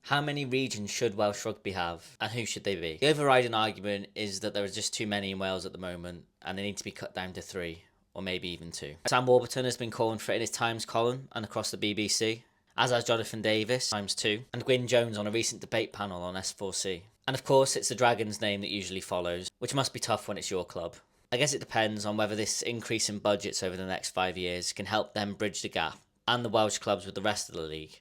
How many regions should Welsh Rugby have, and who should they be? The overriding argument is that there are just too many in Wales at the moment, and they need to be cut down to 3, or maybe even 2. Sam Warburton has been calling for it in his Times column and across the BBC, as has Jonathan Davis, Times 2, and Gwyn Jones on a recent debate panel on S4C. And of course, it's the Dragons name that usually follows, which must be tough when it's your club. I guess it depends on whether this increase in budgets over the next 5 years can help them bridge the gap, and the Welsh clubs with the rest of the league.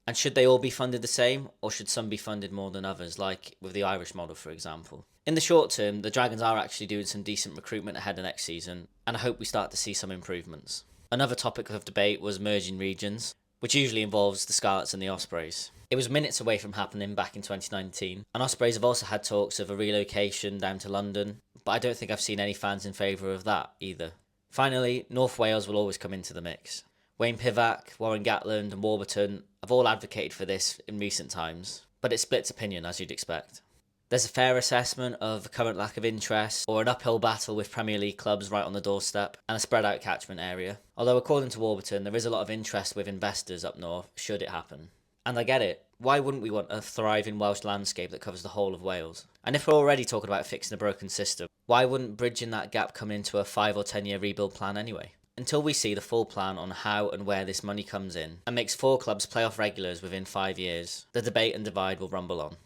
And should they all be funded the same, or should some be funded more than others, like with the Irish model, for example? In the short term, the Dragons are actually doing some decent recruitment ahead of next season, and I hope we start to see some improvements. Another topic of debate was merging regions, which usually involves the Scarlets and the Ospreys. It was minutes away from happening back in 2019, and Ospreys have also had talks of a relocation down to London, but I don't think I've seen any fans in favour of that either. Finally, North Wales will always come into the mix. Wayne Pivac, Warren Gatland and Warburton have all advocated for this in recent times, but it splits opinion as you'd expect. There's a fair assessment of the current lack of interest, or an uphill battle with Premier League clubs right on the doorstep, and a spread out catchment area. Although according to Warburton, there is a lot of interest with investors up north, should it happen. And I get it. Why wouldn't we want a thriving Welsh landscape that covers the whole of Wales? And if we're already talking about fixing a broken system, why wouldn't bridging that gap come into a 5 or 10 year rebuild plan anyway? Until we see the full plan on how and where this money comes in and makes 4 clubs playoff regulars within 5 years, the debate and divide will rumble on.